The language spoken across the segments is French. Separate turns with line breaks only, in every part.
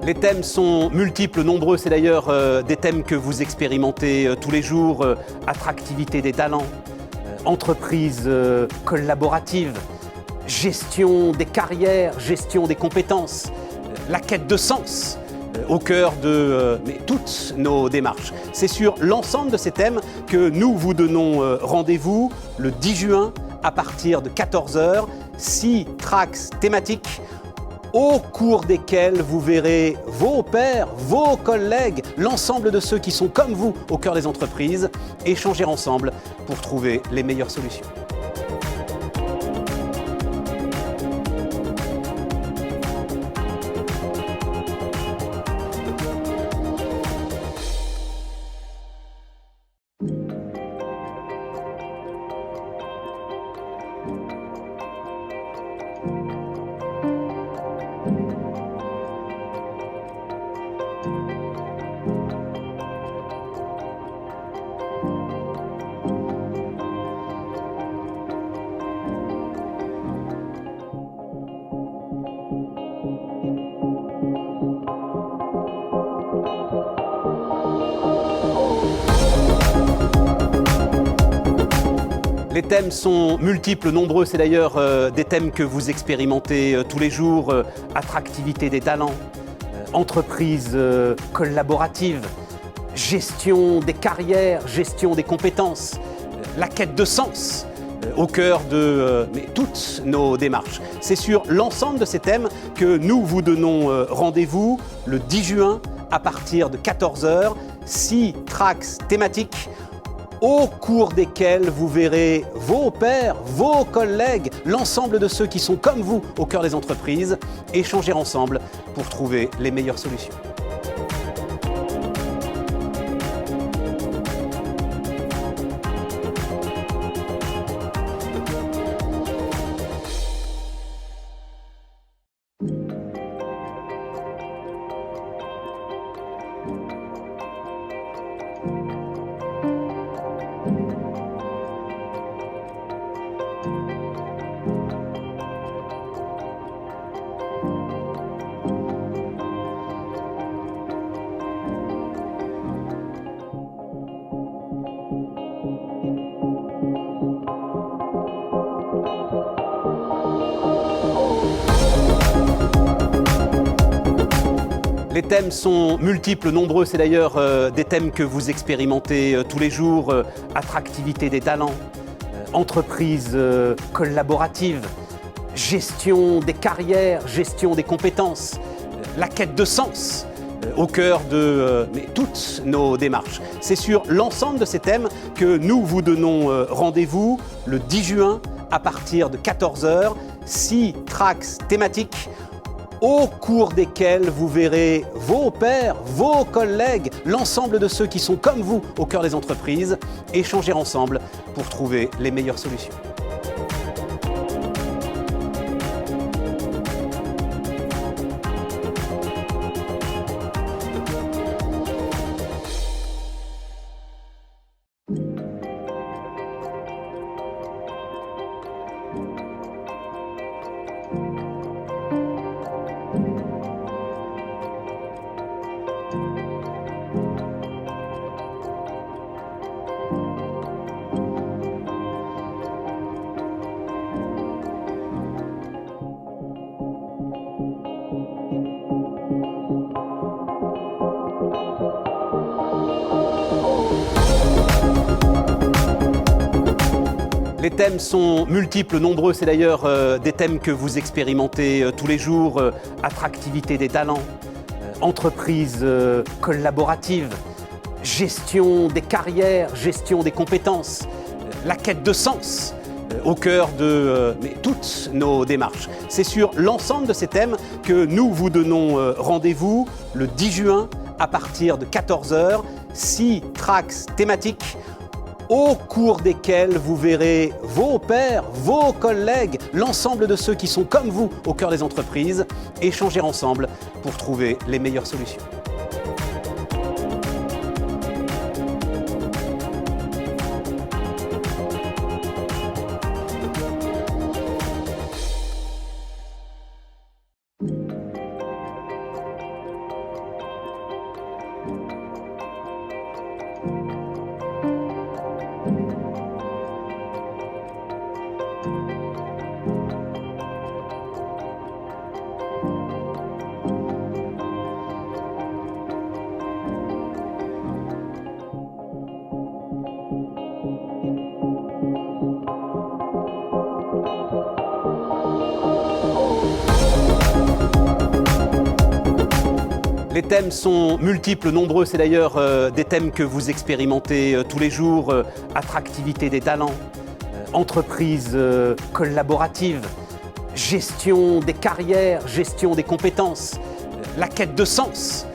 Les thèmes sont multiples, nombreux, c'est d'ailleurs des thèmes que vous expérimentez tous les jours. Attractivité des talents, entreprise collaborative, gestion des carrières, gestion des compétences, la quête de sens au cœur de toutes nos démarches. C'est sur l'ensemble de ces thèmes que nous vous donnons rendez-vous le 10 juin à partir de 14 h, 6 tracks thématiques au cours desquels vous verrez vos pairs, vos collègues, l'ensemble de ceux qui sont comme vous au cœur des entreprises, échanger ensemble pour trouver les meilleures solutions. Les thèmes sont multiples, nombreux, c'est d'ailleurs des thèmes que vous expérimentez tous les jours. Attractivité des talents, entreprise collaborative, gestion des carrières, gestion des compétences, la quête de sens au cœur de toutes nos démarches. C'est sur l'ensemble de ces thèmes que nous vous donnons rendez-vous le 10 juin à partir de 14 h, 6 tracks thématiques au cours desquels vous verrez vos pairs, vos collègues, l'ensemble de ceux qui sont comme vous au cœur des entreprises, échanger ensemble pour trouver les meilleures solutions. Les thèmes sont multiples, nombreux, c'est d'ailleurs des thèmes que vous expérimentez tous les jours. Attractivité des talents, entreprise collaborative, gestion des carrières, gestion des compétences, la quête de sens au cœur de toutes nos démarches. C'est sur l'ensemble de ces thèmes que nous vous donnons rendez-vous le 10 juin à partir de 14 h, 6 tracks thématiques au cours desquels vous verrez vos pairs, vos collègues, l'ensemble de ceux qui sont comme vous au cœur des entreprises, échanger ensemble pour trouver les meilleures solutions. Les thèmes sont multiples, nombreux, c'est d'ailleurs des thèmes que vous expérimentez tous les jours. Attractivité des talents, entreprise collaborative, gestion des carrières, gestion des compétences, la quête de sens au cœur de toutes nos démarches. C'est sur l'ensemble de ces thèmes que nous vous donnons rendez-vous le 10 juin à partir de 14 h, 6 tracks thématiques au cours desquels vous verrez vos pairs, vos collègues, l'ensemble de ceux qui sont comme vous au cœur des entreprises, échanger ensemble pour trouver les meilleures solutions. Les thèmes sont multiples, nombreux, c'est d'ailleurs des thèmes que vous expérimentez tous les jours, attractivité des talents, entreprise collaborative, gestion des carrières, gestion des compétences, la quête de sens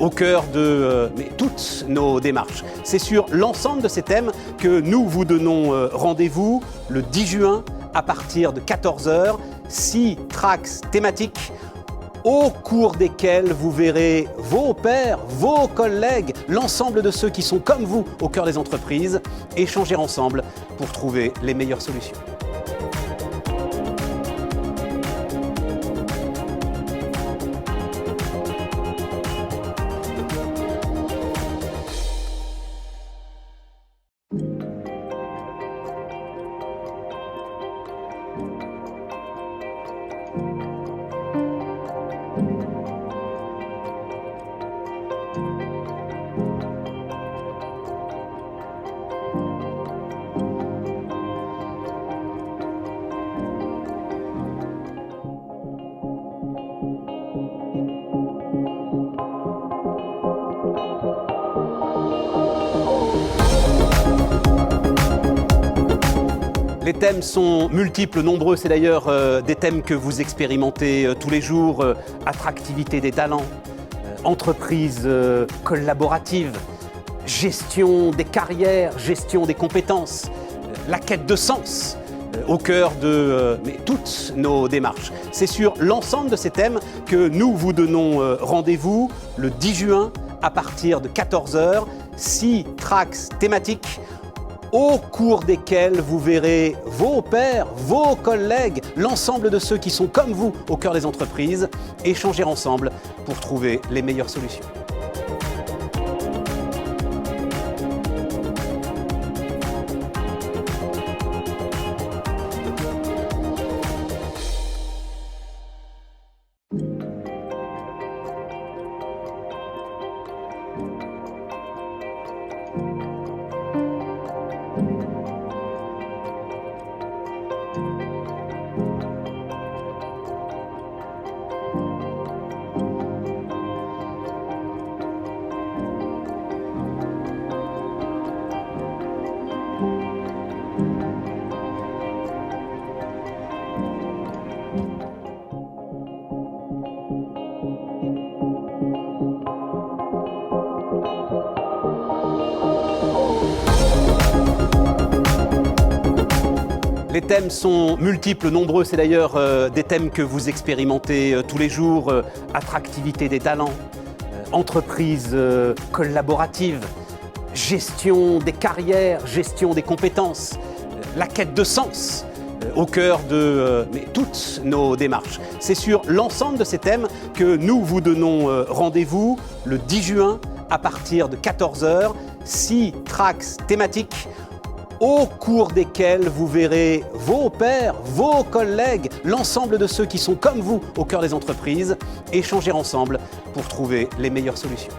au cœur de toutes nos démarches. C'est sur l'ensemble de ces thèmes que nous vous donnons rendez-vous le 10 juin à partir de 14 h, 6 tracks thématiques au cours desquels vous verrez vos pairs, vos collègues, l'ensemble de ceux qui sont comme vous au cœur des entreprises, échanger ensemble pour trouver les meilleures solutions. Les thèmes sont multiples, nombreux, c'est d'ailleurs des thèmes que vous expérimentez tous les jours, attractivité des talents, entreprise collaborative, gestion des carrières, gestion des compétences, la quête de sens au cœur de toutes nos démarches. C'est sur l'ensemble de ces thèmes que nous vous donnons rendez-vous le 10 juin à partir de 14 h, 6 tracks thématiques au cours desquels vous verrez vos pairs, vos collègues, l'ensemble de ceux qui sont comme vous au cœur des entreprises, échanger ensemble pour trouver les meilleures solutions. Les thèmes sont multiples, nombreux, c'est d'ailleurs des thèmes que vous expérimentez tous les jours, attractivité des talents, entreprise collaborative, gestion des carrières, gestion des compétences, la quête de sens au cœur de toutes nos démarches. C'est sur l'ensemble de ces thèmes que nous vous donnons rendez-vous le 10 juin à partir de 14 h, 6 tracks thématiques au cours desquels vous verrez vos pairs, vos collègues, l'ensemble de ceux qui sont comme vous au cœur des entreprises, échanger ensemble pour trouver les meilleures solutions.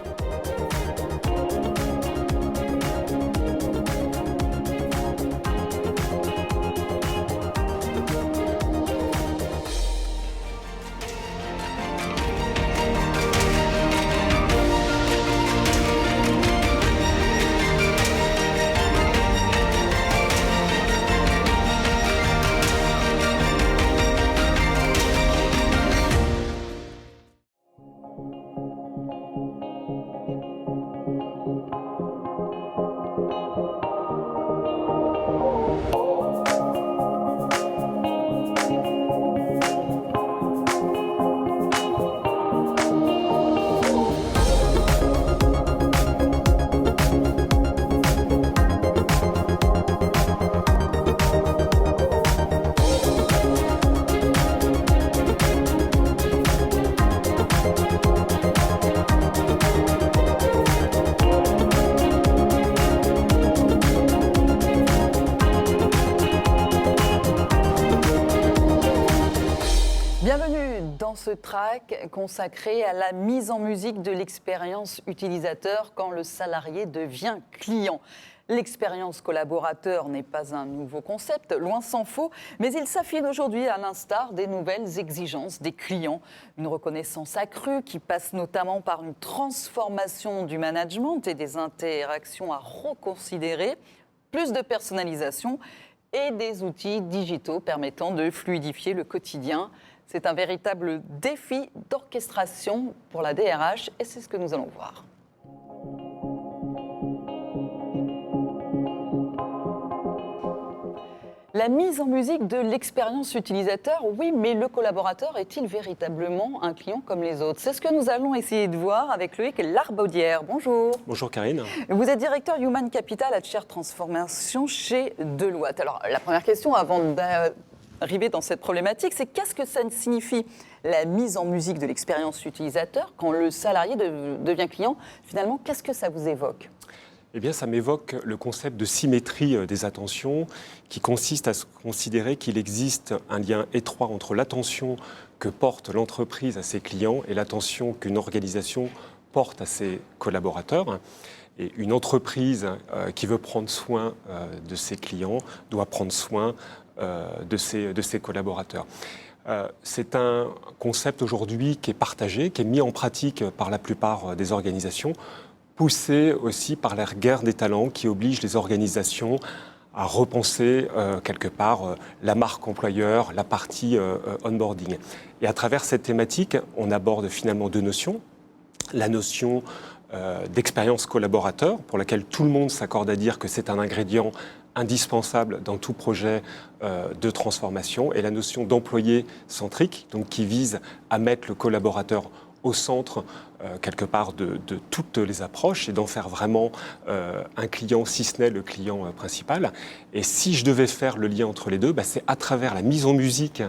Bienvenue dans ce track consacré à la mise en musique de l'expérience utilisateur quand le salarié devient client. L'expérience collaborateur n'est pas un nouveau concept, loin s'en faut, mais il s'affine aujourd'hui à l'instar des nouvelles exigences des clients. Une reconnaissance accrue qui passe notamment par une transformation du management et des interactions à reconsidérer, plus de personnalisation et des outils digitaux permettant de fluidifier le quotidien. C'est un véritable défi d'orchestration pour la DRH et c'est ce que nous allons voir. La mise en musique de l'expérience utilisateur, oui, mais le collaborateur est-il véritablement un client comme les autres? C'est ce que nous allons essayer de voir avec Loïc Larbaudière. Bonjour.
Bonjour Karine.
Vous êtes directeur Human Capital at Share Transformation chez Deloitte. Alors, la première question avant d'arriver dans cette problématique, c'est qu'est-ce que ça signifie la mise en musique de l'expérience utilisateur quand le salarié devient client? Finalement, qu'est-ce que ça vous évoque?
Eh bien, ça m'évoque le concept de symétrie des attentions qui consiste à considérer qu'il existe un lien étroit entre l'attention que porte l'entreprise à ses clients et l'attention qu'une organisation porte à ses collaborateurs. Et une entreprise qui veut prendre soin de ses clients doit prendre soin de ses collaborateurs. C'est un concept aujourd'hui qui est partagé, qui est mis en pratique par la plupart des organisations, poussé aussi par la guerre des talents qui oblige les organisations à repenser quelque part la marque employeur, la partie onboarding. Et à travers cette thématique, on aborde finalement deux notions. La notion d'expérience collaborateur, pour laquelle tout le monde s'accorde à dire que c'est un ingrédient indispensable dans tout projet de transformation, et la notion d'employé centrique, donc qui vise à mettre le collaborateur au centre, quelque part, de toutes les approches et d'en faire vraiment un client, si ce n'est le client principal. Et si je devais faire le lien entre les deux, c'est à travers la mise en musique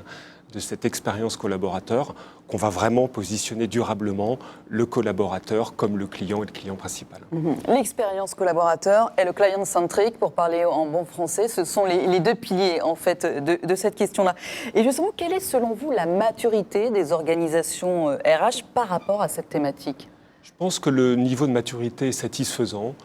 de cette expérience collaborateur qu'on va vraiment positionner durablement le collaborateur comme le client et le client principal.
L'expérience collaborateur et le client-centric, pour parler en bon français, ce sont les deux piliers en fait de cette question-là. Et justement, quelle est selon vous la maturité des organisations RH par rapport à cette thématique?
Je pense que le niveau de maturité est satisfaisant.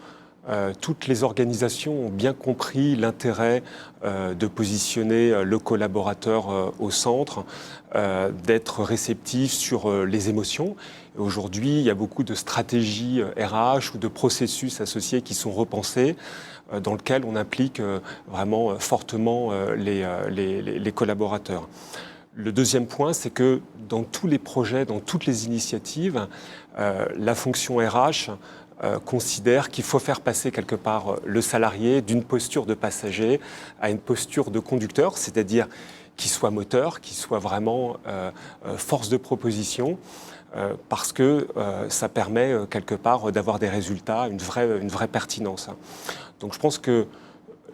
Toutes les organisations ont bien compris l'intérêt de positionner le collaborateur au centre, d'être réceptif sur les émotions. Et aujourd'hui, il y a beaucoup de stratégies RH ou de processus associés qui sont repensés, dans lesquels on implique vraiment fortement les collaborateurs. Le deuxième point, c'est que dans tous les projets, dans toutes les initiatives, la fonction RH considère qu'il faut faire passer quelque part le salarié d'une posture de passager à une posture de conducteur, c'est-à-dire qu'il soit moteur, qu'il soit vraiment force de proposition, parce que ça permet quelque part d'avoir des résultats, une vraie pertinence. Donc je pense que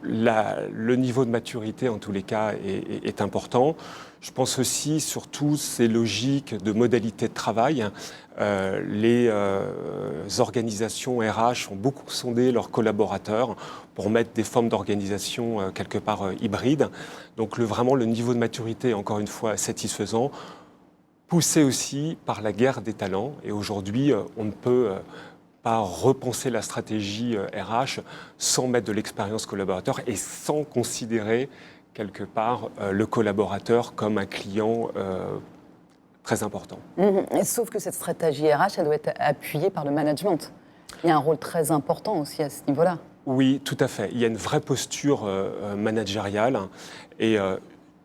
le niveau de maturité, en tous les cas, est important. Je pense aussi, surtout, ces logiques de modalité de travail. Les organisations RH ont beaucoup sondé leurs collaborateurs pour mettre des formes d'organisation quelque part hybrides. Donc vraiment, le niveau de maturité, encore une fois, satisfaisant, poussé aussi par la guerre des talents. Et aujourd'hui, on ne peut pas repenser la stratégie RH sans mettre de l'expérience collaborateur et sans considérer quelque part le collaborateur comme un client très important.
Sauf que cette stratégie RH, elle doit être appuyée par le management. Il y a un rôle très important aussi à ce niveau-là.
Oui, tout à fait. Il y a une vraie posture managériale et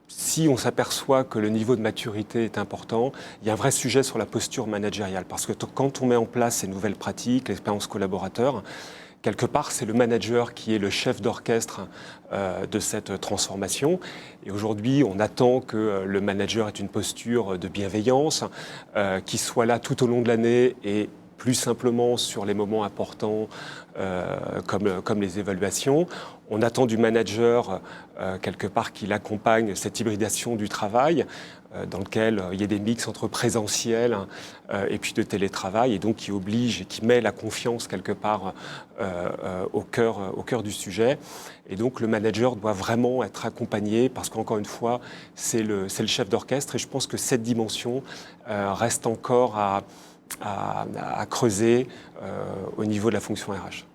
si on s'aperçoit que le niveau de maturité est important, il y a un vrai sujet sur la posture managériale. Parce que quand on met en place ces nouvelles pratiques, l'expérience collaborateur, quelque part, c'est le manager qui est le chef d'orchestre de cette transformation. Et aujourd'hui, on attend que le manager ait une posture de bienveillance, qui soit là tout au long de l'année et plus simplement sur les moments importants comme les évaluations. On attend du manager quelque part qu'il accompagne cette hybridation du travail dans lequel il y a des mix entre présentiel et puis de télétravail et donc qui oblige et qui met la confiance quelque part au cœur du sujet. Et donc le manager doit vraiment être accompagné parce qu'encore une fois, c'est le chef d'orchestre et je pense que cette dimension reste encore à à creuser au niveau de la fonction RH.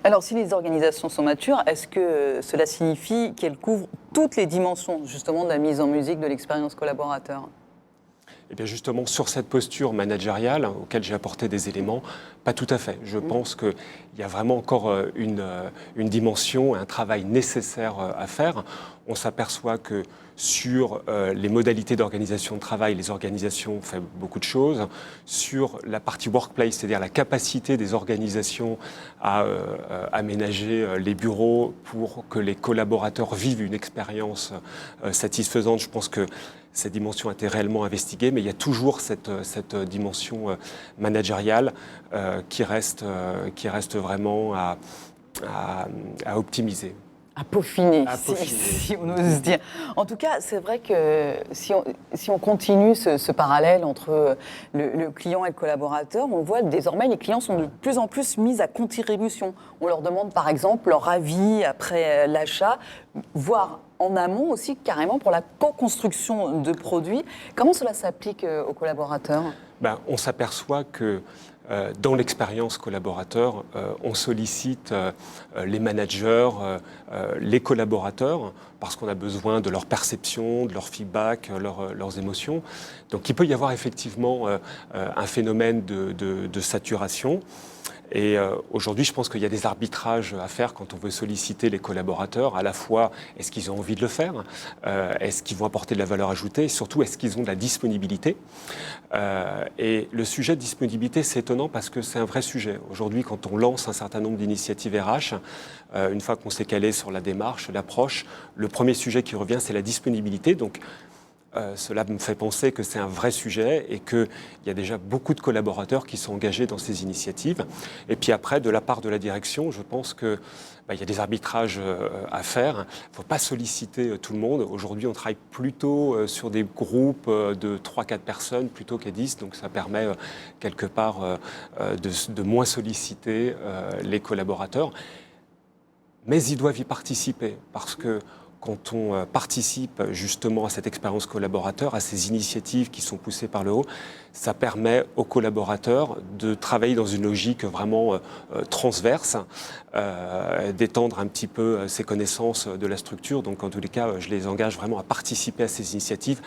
Alors, si les organisations sont matures, est-ce que cela signifie qu'elles couvrent toutes les dimensions, justement, de la mise en musique de l'expérience collaborateur ?
Eh bien justement, sur cette posture managériale, auquel j'ai apporté des éléments, pas tout à fait. Je pense qu'il y a vraiment encore une dimension, un travail nécessaire à faire. On s'aperçoit que sur les modalités d'organisation de travail, les organisations font beaucoup de choses. Sur la partie workplace, c'est-à-dire la capacité des organisations à aménager les bureaux pour que les collaborateurs vivent une expérience satisfaisante, je pense que cette dimension a été réellement investiguée, mais il y a toujours cette dimension managériale qui reste vraiment à optimiser.
À peaufiner, si on ose dire. En tout cas, c'est vrai que si on continue ce parallèle entre le client et le collaborateur, on voit désormais les clients sont de plus en plus mis à contribution. On leur demande par exemple leur avis après l'achat, voire en amont aussi carrément pour la co-construction de produits. Comment cela s'applique aux collaborateurs ?
On s'aperçoit que dans l'expérience collaborateur, on sollicite les managers, les collaborateurs, parce qu'on a besoin de leur perception, de leur feedback, leurs émotions. Donc il peut y avoir effectivement un phénomène de saturation. Et aujourd'hui, je pense qu'il y a des arbitrages à faire quand on veut solliciter les collaborateurs. À la fois, est-ce qu'ils ont envie de le faire ? Est-ce qu'ils vont apporter de la valeur ajoutée ? Et surtout, est-ce qu'ils ont de la disponibilité ? Et le sujet de disponibilité, c'est étonnant parce que c'est un vrai sujet. Aujourd'hui, quand on lance un certain nombre d'initiatives RH, une fois qu'on s'est calé sur la démarche, l'approche, le premier sujet qui revient, c'est la disponibilité. Donc, cela me fait penser que c'est un vrai sujet et qu'il y a déjà beaucoup de collaborateurs qui sont engagés dans ces initiatives. Et puis après, de la part de la direction, je pense qu'il y a des arbitrages à faire. Il ne faut pas solliciter tout le monde. Aujourd'hui, on travaille plutôt sur des groupes de 3-4 personnes plutôt qu'à 10. Donc ça permet quelque part de moins solliciter les collaborateurs. Mais ils doivent y participer parce que quand on participe justement à cette expérience collaborateur, à ces initiatives qui sont poussées par le haut, ça permet aux collaborateurs de travailler dans une logique vraiment transverse, d'étendre un petit peu ses connaissances de la structure. Donc en tous les cas, je les engage vraiment à participer à ces initiatives,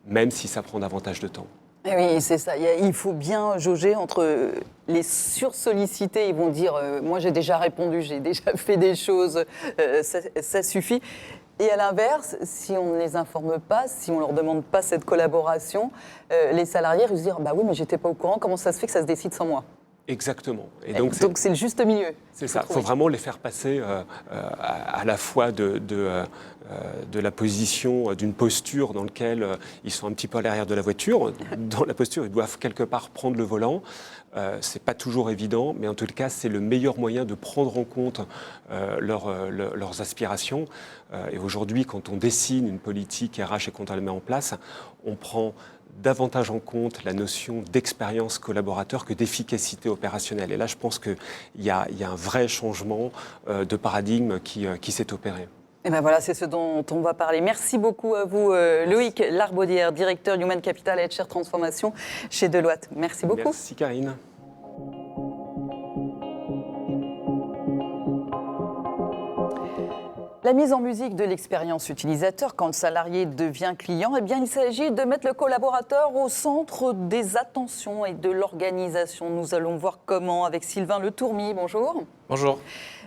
même si ça prend davantage de temps.
Et oui, c'est ça. Il faut bien jauger entre les sursollicités. Ils vont dire moi j'ai déjà répondu, j'ai déjà fait des choses, ça suffit. Et à l'inverse, si on ne les informe pas, si on ne leur demande pas cette collaboration, les salariés risquent de dire bah oui, mais j'étais pas au courant, comment ça se fait que ça se décide sans moi ?
Exactement.
Et donc c'est le juste milieu.
C'est ça. Il faut vraiment les faire passer à la fois de la position, d'une posture dans laquelle ils sont un petit peu à l'arrière de la voiture. Dans la posture, ils doivent quelque part prendre le volant. C'est pas toujours évident, mais en tout cas, c'est le meilleur moyen de prendre en compte leurs aspirations. Et aujourd'hui, quand on dessine une politique RH et qu'on la met en place, on prend davantage en compte la notion d'expérience collaborateur que d'efficacité opérationnelle. Et là, je pense qu'il y a un vrai changement de paradigme qui s'est opéré.
Et ben voilà, c'est ce dont on va parler. Merci beaucoup à vous, Loïc Larbaudière, directeur Human Capital et HR Transformation chez Deloitte. Merci beaucoup.
Merci Karine.
La mise en musique de l'expérience utilisateur, quand le salarié devient client, eh bien, il s'agit de mettre le collaborateur au centre des attentions et de l'organisation. Nous allons voir comment avec Sylvain Le Tourmy. Bonjour.
Bonjour.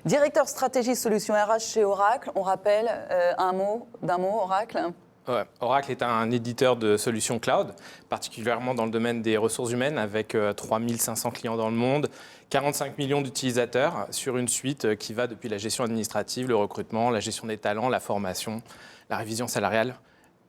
Directeur stratégie solutions RH chez Oracle. On rappelle d'un mot, Oracle.
Ouais. Oracle est un éditeur de solutions cloud, particulièrement dans le domaine des ressources humaines, avec 3500 clients dans le monde, 45 millions d'utilisateurs sur une suite qui va depuis la gestion administrative, le recrutement, la gestion des talents, la formation, la révision salariale,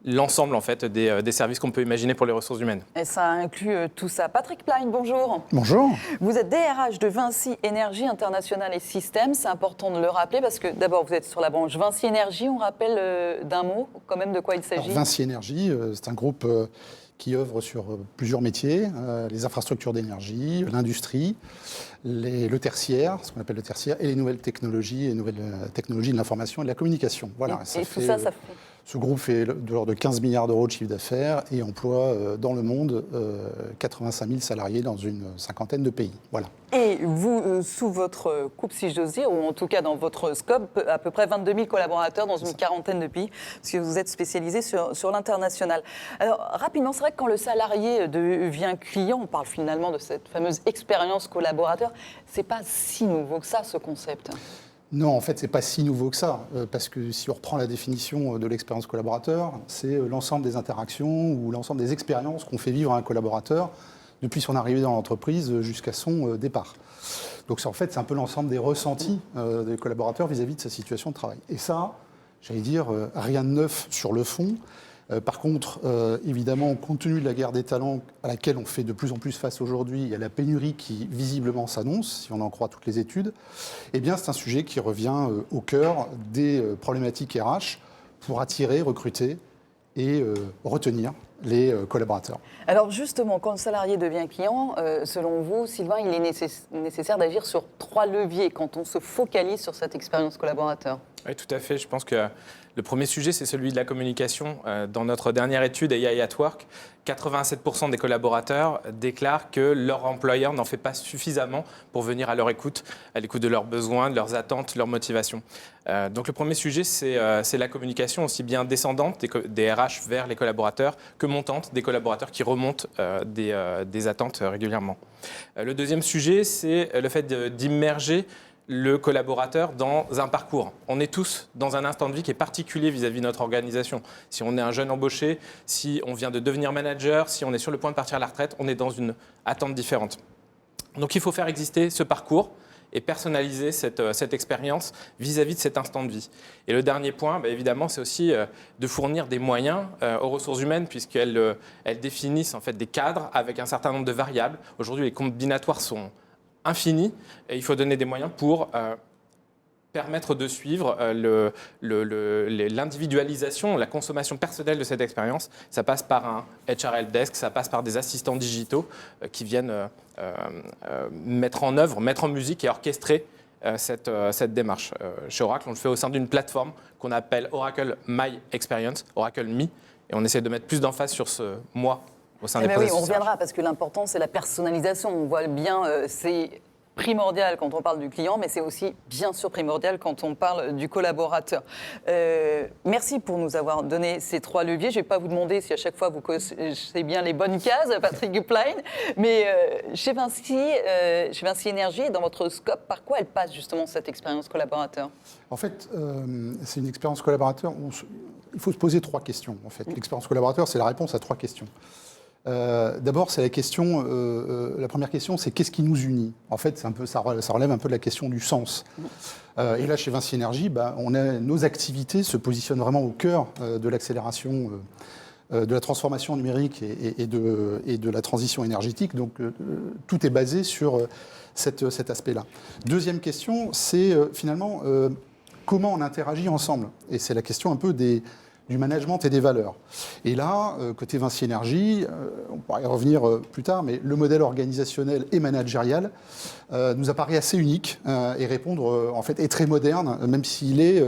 l'ensemble en fait des services qu'on peut imaginer pour les ressources humaines.
Et ça inclut tout ça. Patrick Plein, bonjour.
Bonjour.
Vous êtes DRH de Vinci Énergie International et Systèmes. C'est important de le rappeler parce que d'abord vous êtes sur la branche Vinci Énergie. On rappelle d'un mot quand même de quoi il s'agit.
Vinci Énergie, c'est un groupe qui œuvre sur plusieurs métiers, les infrastructures d'énergie, l'industrie, le tertiaire, ce qu'on appelle le tertiaire, et les nouvelles technologies de l'information et de la communication. Voilà,
et tout ça fait
Ce groupe fait de l'ordre de 15 milliards d'euros de chiffre d'affaires et emploie dans le monde 85 000 salariés dans une cinquantaine de pays. Voilà.
Et vous, sous votre coupe, si j'ose dire, ou en tout cas dans votre scope, à peu près 22 000 collaborateurs dans une quarantaine de pays, parce que vous êtes spécialisé sur l'international. Alors, rapidement, c'est vrai que quand le salarié devient client, on parle finalement de cette fameuse expérience collaborateur, c'est pas si nouveau que ça, ce concept.
Non, en fait, c'est pas si nouveau que ça, parce que si on reprend la définition de l'expérience collaborateur, c'est l'ensemble des interactions ou l'ensemble des expériences qu'on fait vivre à un collaborateur depuis son arrivée dans l'entreprise jusqu'à son départ. Donc en fait, c'est un peu l'ensemble des ressentis des collaborateurs vis-à-vis de sa situation de travail. Et ça, j'allais dire, rien de neuf sur le fond. Par contre, évidemment, compte tenu de la guerre des talents à laquelle on fait de plus en plus face aujourd'hui, il y a la pénurie qui visiblement s'annonce, si on en croit toutes les études, eh bien c'est un sujet qui revient au cœur des problématiques RH pour attirer, recruter et retenir les collaborateurs.
Alors justement, quand le salarié devient client, selon vous, Sylvain, il est nécessaire d'agir sur 3 leviers quand on se focalise sur cette expérience collaborateur.
Oui, tout à fait. Je pense que le premier sujet, c'est celui de la communication. Dans notre dernière étude AI at Work, 87% des collaborateurs déclarent que leur employeur n'en fait pas suffisamment pour venir à leur écoute, à l'écoute de leurs besoins, de leurs attentes, de leurs motivations. Donc le premier sujet, c'est la communication aussi bien descendante des RH vers les collaborateurs que montante des collaborateurs qui remontent des attentes régulièrement. Le deuxième sujet, c'est le fait d'immerger le collaborateur dans un parcours. On est tous dans un instant de vie qui est particulier vis-à-vis de notre organisation. Si on est un jeune embauché, si on vient de devenir manager, si on est sur le point de partir à la retraite, on est dans une attente différente. Donc il faut faire exister ce parcours et personnaliser cette expérience vis-à-vis de cet instant de vie. Et le dernier point, évidemment, c'est aussi de fournir des moyens aux ressources humaines puisqu'elles définissent en fait des cadres avec un certain nombre de variables. Aujourd'hui, les combinatoires sont infini et il faut donner des moyens pour permettre de suivre l'individualisation, la consommation personnelle de cette expérience. Ça passe par un HR helpdesk, ça passe par des assistants digitaux qui viennent mettre en œuvre, mettre en musique et orchestrer cette démarche. Chez Oracle, on le fait au sein d'une plateforme qu'on appelle Oracle My Experience, Oracle Me, et on essaie de mettre plus d'emphase sur ce moi au sein des processus.
Oui, on reviendra parce que l'important, c'est la personnalisation. On voit bien, c'est primordial quand on parle du client, mais c'est aussi bien sûr primordial quand on parle du collaborateur. Merci pour nous avoir donné ces 3 leviers. Je ne vais pas vous demander si à chaque fois vous cochez bien les bonnes cases, Patrick Guplein, mais chez Vinci Énergie, dans votre scope, par quoi elle passe justement cette expérience collaborateur ?
En fait, c'est une expérience collaborateur. Il faut se poser 3 questions. En fait, l'expérience collaborateur, c'est la réponse à 3 questions. D'abord, c'est la première question, c'est qu'est-ce qui nous unit ? En fait, ça relève un peu de la question du sens. Et là, chez Vinci Énergie, nos activités se positionnent vraiment au cœur de l'accélération de la transformation numérique et de la transition énergétique. Donc, tout est basé sur cet aspect-là. Deuxième question, c'est finalement comment on interagit ensemble. Et c'est la question un peu du management et des valeurs. Et là, côté Vinci Énergie, on pourra y revenir plus tard, mais le modèle organisationnel et managérial nous apparaît assez unique et est très moderne, même s'il est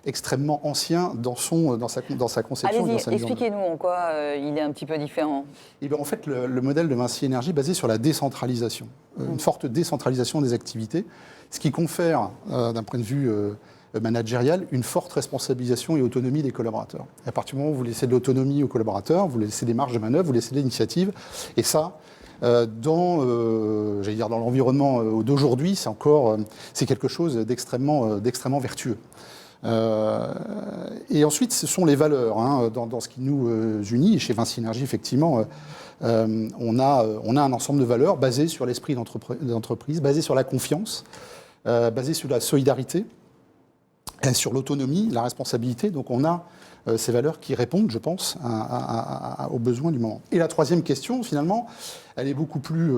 extrêmement ancien dans sa conception.
Allez-y, expliquez-nous en quoi il est un petit peu différent.
Et bien, en fait, le modèle de Vinci Énergie est basé sur la décentralisation, une forte décentralisation des activités, ce qui confère, d'un point de vue managériale, une forte responsabilisation et autonomie des collaborateurs. Et à partir du moment où vous laissez de l'autonomie aux collaborateurs, vous laissez des marges de manœuvre, vous laissez de l'initiative. Et ça, dans l'environnement d'aujourd'hui, c'est quelque chose d'extrêmement vertueux. Et ensuite, ce sont les valeurs dans ce qui nous unit. Et chez Vinci Énergie, effectivement, on a un ensemble de valeurs basées sur l'esprit d'entreprise, basées sur la confiance, basées sur la solidarité, sur l'autonomie, la responsabilité. Donc on a ces valeurs qui répondent, je pense, aux besoins du moment. Et la troisième question, finalement, elle est beaucoup plus,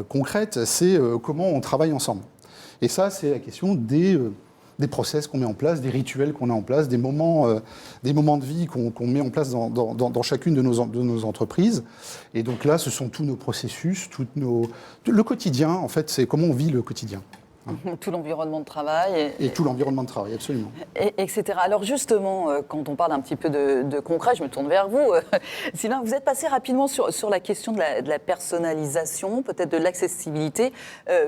concrète, c'est comment on travaille ensemble. Et ça, c'est la question des process qu'on met en place, des rituels qu'on a en place, des moments de vie qu'on met en place dans chacune de nos entreprises. Et donc là, ce sont tous nos processus, le quotidien, en fait, c'est comment on vit le quotidien.
Tout l'environnement de travail.
Et tout l'environnement de travail, absolument.
Etc. Alors justement, quand on parle un petit peu de concret, je me tourne vers vous. Sylvain, vous êtes passé rapidement sur la question de la personnalisation, peut-être de l'accessibilité.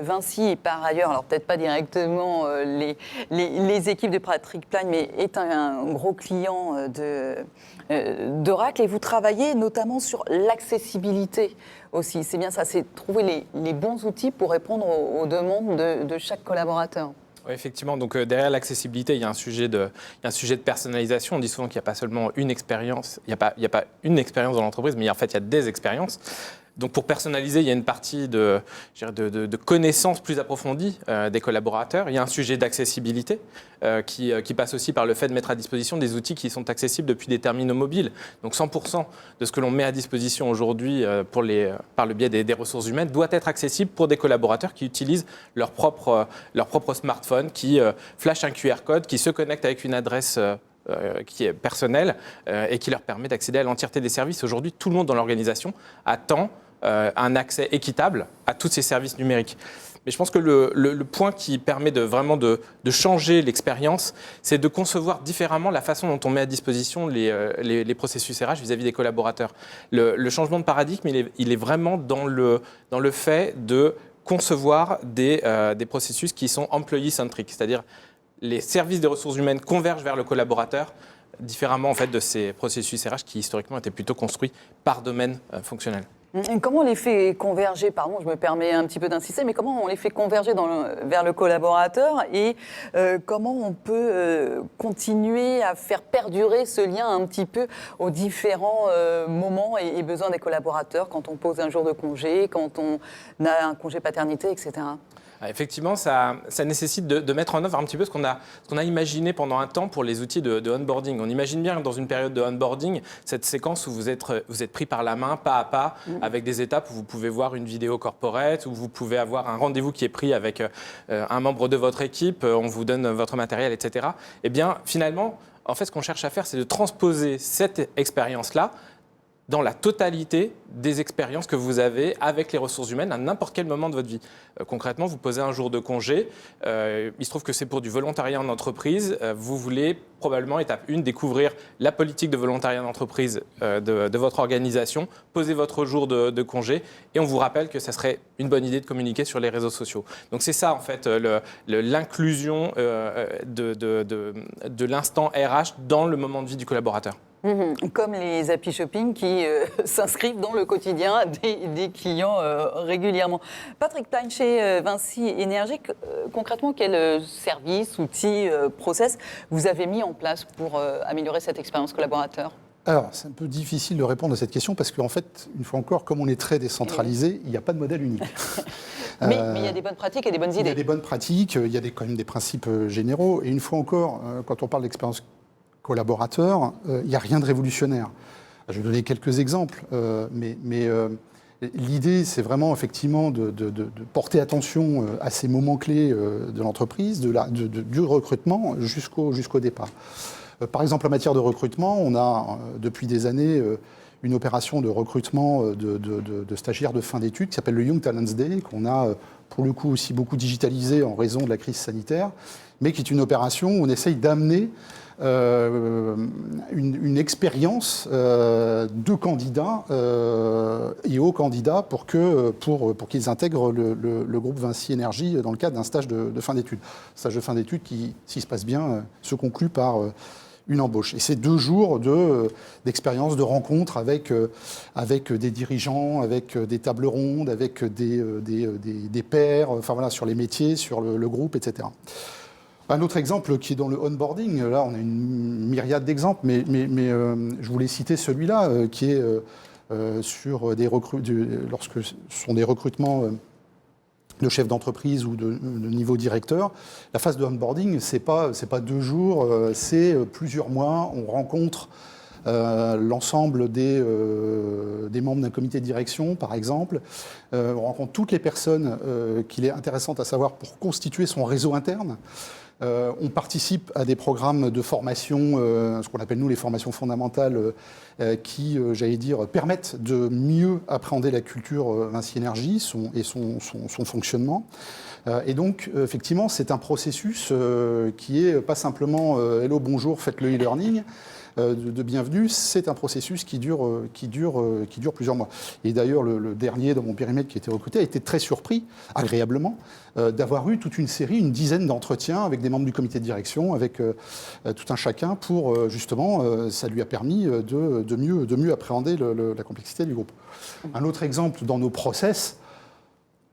Vinci, par ailleurs, alors peut-être pas directement les équipes de Patrick Plagn, mais est un gros client d'Oracle. Et vous travaillez notamment sur l'accessibilité aussi. C'est bien ça, c'est trouver les bons outils pour répondre aux demandes de chaque collaborateur.
Oui, effectivement. Donc, derrière l'accessibilité, il y a un sujet de personnalisation. On dit souvent qu'il n'y a pas seulement une expérience. Il n'y a pas une expérience dans l'entreprise, mais en fait, il y a des expériences. Donc, pour personnaliser, il y a une partie de connaissances plus approfondies des collaborateurs. Il y a un sujet d'accessibilité qui passe aussi par le fait de mettre à disposition des outils qui sont accessibles depuis des terminaux mobiles. Donc, 100% de ce que l'on met à disposition aujourd'hui par le biais des ressources humaines doit être accessible pour des collaborateurs qui utilisent leur propre smartphone, qui flashent un QR code, qui se connectent avec une adresse qui est personnelle et qui leur permet d'accéder à l'entièreté des services. Aujourd'hui, tout le monde dans l'organisation attend un accès équitable à tous ces services numériques. Mais je pense que le point qui permet vraiment de changer l'expérience, c'est de concevoir différemment la façon dont on met à disposition les processus RH vis-à-vis des collaborateurs. Le changement de paradigme, il est vraiment dans le fait de concevoir des processus qui sont employee-centric, c'est-à-dire les services des ressources humaines convergent vers le collaborateur, différemment en fait de ces processus RH qui historiquement étaient plutôt construits par domaine fonctionnel.
Comment on les fait converger, pardon, je me permets un petit peu d'insister, mais comment on les fait converger vers le collaborateur et comment on peut continuer à faire perdurer ce lien un petit peu aux différents moments et besoins des collaborateurs quand on pose un jour de congé, quand on a un congé paternité, etc.
Effectivement, ça nécessite de mettre en œuvre un petit peu ce qu'on a imaginé pendant un temps pour les outils de onboarding. On imagine bien dans une période de onboarding, cette séquence où vous êtes pris par la main, pas à pas, avec des étapes où vous pouvez voir une vidéo corporate, où vous pouvez avoir un rendez-vous qui est pris avec un membre de votre équipe, on vous donne votre matériel, etc. Eh bien, finalement, en fait, ce qu'on cherche à faire, c'est de transposer cette expérience-là dans la totalité des expériences que vous avez avec les ressources humaines à n'importe quel moment de votre vie. Concrètement, vous posez un jour de congé, il se trouve que c'est pour du volontariat en entreprise, vous voulez probablement, étape 1, découvrir la politique de volontariat en entreprise de votre organisation, poser votre jour de congé, et on vous rappelle que ça serait une bonne idée de communiquer sur les réseaux sociaux. Donc c'est ça, en fait, l'inclusion de l'instant RH dans le moment de vie du collaborateur.
Comme les happy shopping qui s'inscrivent dans le quotidien des clients régulièrement. Patrick Plagn, chez Vinci Énergie, concrètement, quel service, outil, process vous avez mis en place pour améliorer cette expérience collaborateur ?
Alors, c'est un peu difficile de répondre à cette question parce qu'en fait, une fois encore, comme on est très décentralisé, il n'y a pas de modèle unique.
Mais il y a des bonnes pratiques et des bonnes idées.
Il y a des bonnes pratiques, il y a quand même des principes généraux. Et une fois encore, quand on parle d'expérience collaborateur, il n'y a rien de révolutionnaire. Je vais donner quelques exemples, mais l'idée, c'est vraiment effectivement de porter attention à ces moments clés de l'entreprise, du recrutement jusqu'au départ. Par exemple, en matière de recrutement, on a depuis des années une opération de recrutement de stagiaires de fin d'études qui s'appelle le Young Talents Day, qu'on a pour le coup aussi beaucoup digitalisé en raison de la crise sanitaire, mais qui est une opération où on essaye d'amener une expérience de candidats et aux candidats pour qu'ils intègrent le groupe Vinci Énergie dans le cadre d'un stage de fin d'études. Stage de fin d'études qui, s'il se passe bien, se conclut par une embauche. Et c'est 2 jours d'expérience, de rencontres avec des dirigeants, avec des tables rondes, avec des pairs, enfin voilà, sur les métiers, sur le groupe, etc. Un autre exemple qui est dans le onboarding, là on a une myriade d'exemples, mais je voulais citer celui-là qui est sur lorsque ce sont des recrutements de chefs d'entreprise ou de niveau directeur. La phase de onboarding, c'est pas 2 jours, c'est plusieurs mois. On rencontre l'ensemble des membres d'un comité de direction, par exemple. On rencontre toutes les personnes qu'il est intéressant à savoir pour constituer son réseau interne. On participe à des programmes de formation, ce qu'on appelle nous les formations fondamentales, qui, j'allais dire, permettent de mieux appréhender la culture Vinci Énergie et son fonctionnement. Et donc, effectivement, c'est un processus qui est pas simplement hello, bonjour, faites le e-learning de bienvenue, c'est un processus qui dure plusieurs mois. Et d'ailleurs, le dernier dans mon périmètre qui a été recruté a été très surpris, agréablement, d'avoir eu toute une dizaine d'entretiens avec des membres du comité de direction, avec tout un chacun pour, justement, ça lui a permis de mieux appréhender la complexité du groupe. Un autre exemple dans nos process,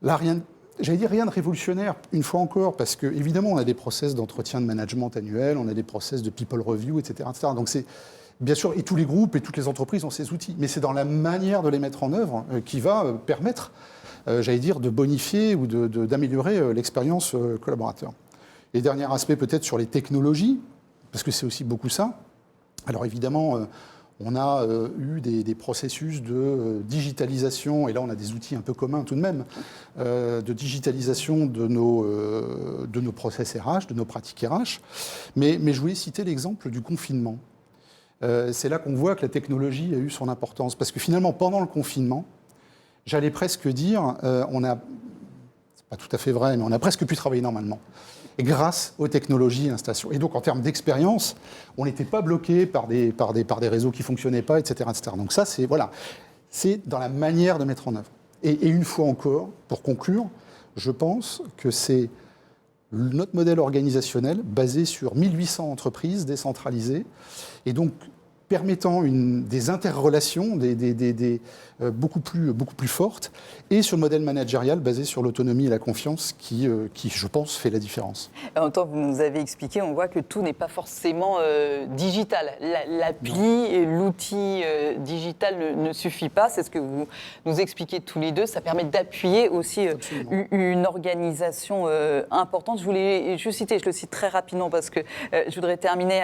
là, rien de révolutionnaire, une fois encore, parce qu'évidemment, on a des process d'entretien de management annuel, on a des process de people review, etc. etc. Donc c'est, bien sûr, et tous les groupes et toutes les entreprises ont ces outils, mais c'est dans la manière de les mettre en œuvre qui va permettre, j'allais dire, de bonifier ou d'améliorer l'expérience collaborateur. Et dernier aspect peut-être sur les technologies, parce que c'est aussi beaucoup ça. Alors évidemment, on a eu des processus de digitalisation, et là on a des outils un peu communs tout de même, de digitalisation de nos process RH, de nos pratiques RH. Mais je voulais citer l'exemple du confinement. C'est là qu'on voit que la technologie a eu son importance. Parce que finalement, pendant le confinement, j'allais presque dire, c'est pas tout à fait vrai, mais on a presque pu travailler normalement. Et grâce aux technologies et installations. Et donc, en termes d'expérience, on n'était pas bloqué par des réseaux qui ne fonctionnaient pas, etc., etc. Donc ça, c'est dans la manière de mettre en œuvre. Et une fois encore, pour conclure, je pense que c'est notre modèle organisationnel basé sur 1800 entreprises décentralisées, et donc permettant des interrelations beaucoup plus fortes, et sur le modèle managérial basé sur l'autonomie et la confiance qui, je pense, fait la différence.
En même temps, vous nous avez expliqué, on voit que tout n'est pas forcément digital. L'appli et l'outil digital ne suffit pas, c'est ce que vous nous expliquez tous les deux. Ça permet d'appuyer aussi une organisation importante. Je le cite très rapidement parce que je voudrais terminer